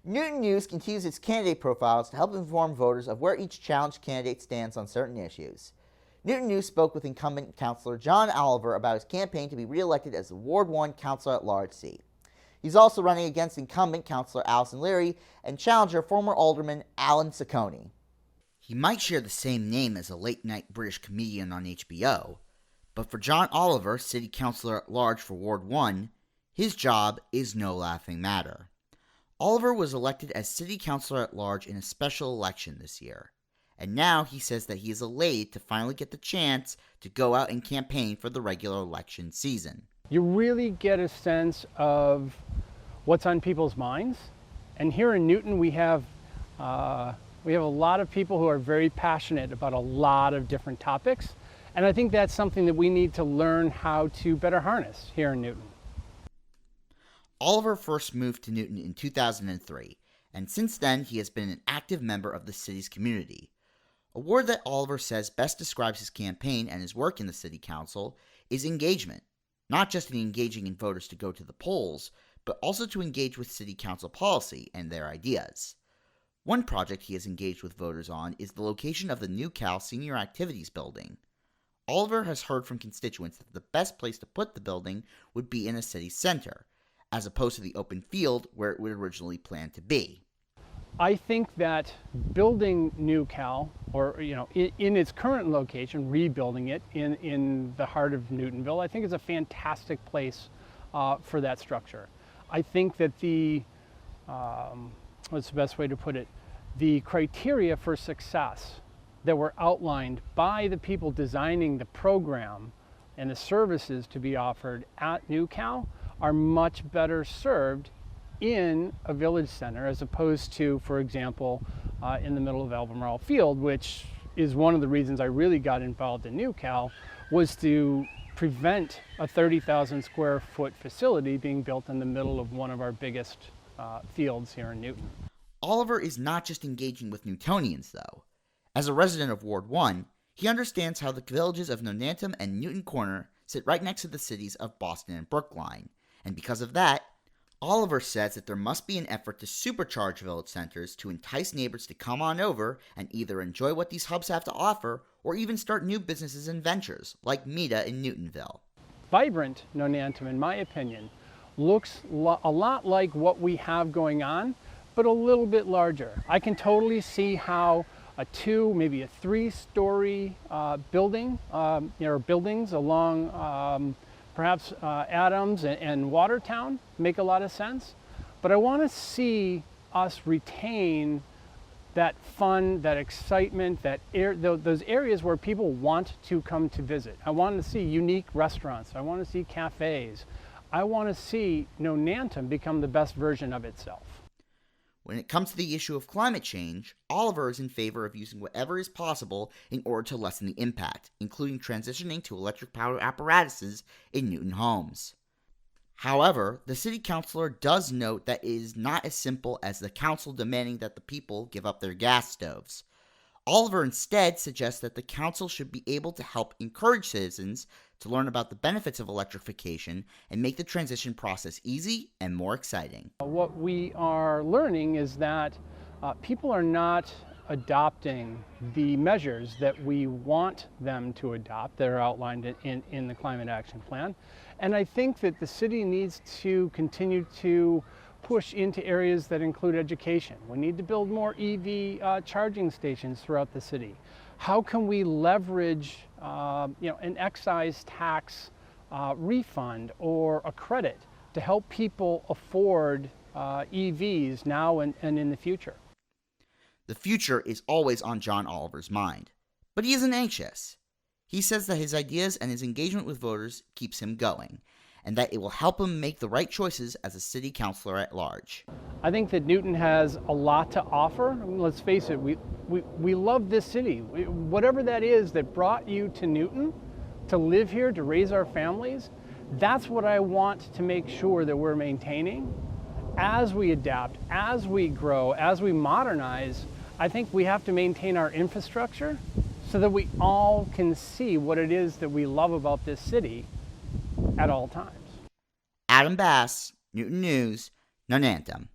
Newton News continues its candidate profiles to help inform voters of where each challenged candidate stands on certain issues. Newton News spoke with incumbent Councilor John Oliver about his campaign to be re-elected as the Ward 1 Councilor at Large seat. He's also running against incumbent Councilor Alison Leary and challenger former Alderman Allan Ciccone. He might share the same name as a late-night British comedian on HBO, but for John Oliver, City Councilor at Large for Ward 1, his job is no laughing matter. Oliver was elected as City Councilor at Large in a special election this year, and now he says that he is elated to finally get the chance to go out and campaign for the regular election season. You really get a sense of what's on people's minds, and here in Newton we have a lot of people who are very passionate about a lot of different topics, and I think that's something that we need to learn how to better harness here in Newton. Oliver first moved to Newton in 2003, and since then he has been an active member of the city's community. A word that Oliver says best describes his campaign and his work in the city council is engagement, not just in engaging in voters to go to the polls, but also to engage with city council policy and their ideas. One project he has engaged with voters on is the location of the new Cal Senior Activities Building. Oliver has heard from constituents that the best place to put the building would be in a city center, as opposed to the open field where it would originally plan to be. I think that building New Cal, or in its current location, rebuilding it in the heart of Newtonville, I think is a fantastic place for that structure. I think that what's the best way to put it, the criteria for success that were outlined by the people designing the program and the services to be offered at New Cal are much better served in a village center as opposed to, for example, in the middle of Albemarle Field, which is one of the reasons I really got involved in New Cal, was to prevent a 30,000 square foot facility being built in the middle of one of our biggest fields here in Newton. Oliver is not just engaging with Newtonians, though. As a resident of Ward 1, he understands how the villages of Nonantum and Newton Corner sit right next to the cities of Boston and Brookline. And because of that, Oliver says that there must be an effort to supercharge village centers to entice neighbors to come on over and either enjoy what these hubs have to offer or even start new businesses and ventures, like Mita in Newtonville. Vibrant Nonantum, in my opinion, looks a lot like what we have going on, but a little bit larger. I can totally see how a 2, maybe a 3-story building, or buildings along perhaps Adams and Watertown make a lot of sense, but I want to see us retain that fun, that excitement, those areas where people want to come to visit. I want to see unique restaurants. I want to see cafes. I want to see Nonantum become the best version of itself. When it comes to the issue of climate change, Oliver is in favor of using whatever is possible in order to lessen the impact, including transitioning to electric power apparatuses in Newton homes. However, the city councilor does note that it is not as simple as the council demanding that the people give up their gas stoves. Oliver instead suggests that the council should be able to help encourage citizens to learn about the benefits of electrification and make the transition process easy and more exciting. What we are learning is that people are not adopting the measures that we want them to adopt that are outlined in the Climate Action Plan. And I think that the city needs to continue to push into areas that include education. We need to build more EV charging stations throughout the city. How can we leverage an excise tax refund or a credit to help people afford EVs now and in the future? The future is always on John Oliver's mind, but he isn't anxious. He says that his ideas and his engagement with voters keeps him going, and that it will help him make the right choices as a city councilor at large. I think that Newton has a lot to offer. I mean, let's face it, we love this city. Whatever that is that brought you to Newton, to live here, to raise our families, that's what I want to make sure that we're maintaining. As we adapt, as we grow, as we modernize, I think we have to maintain our infrastructure so that we all can see what it is that we love about this city at all times. Adam Bass, Newton News, Nonantum.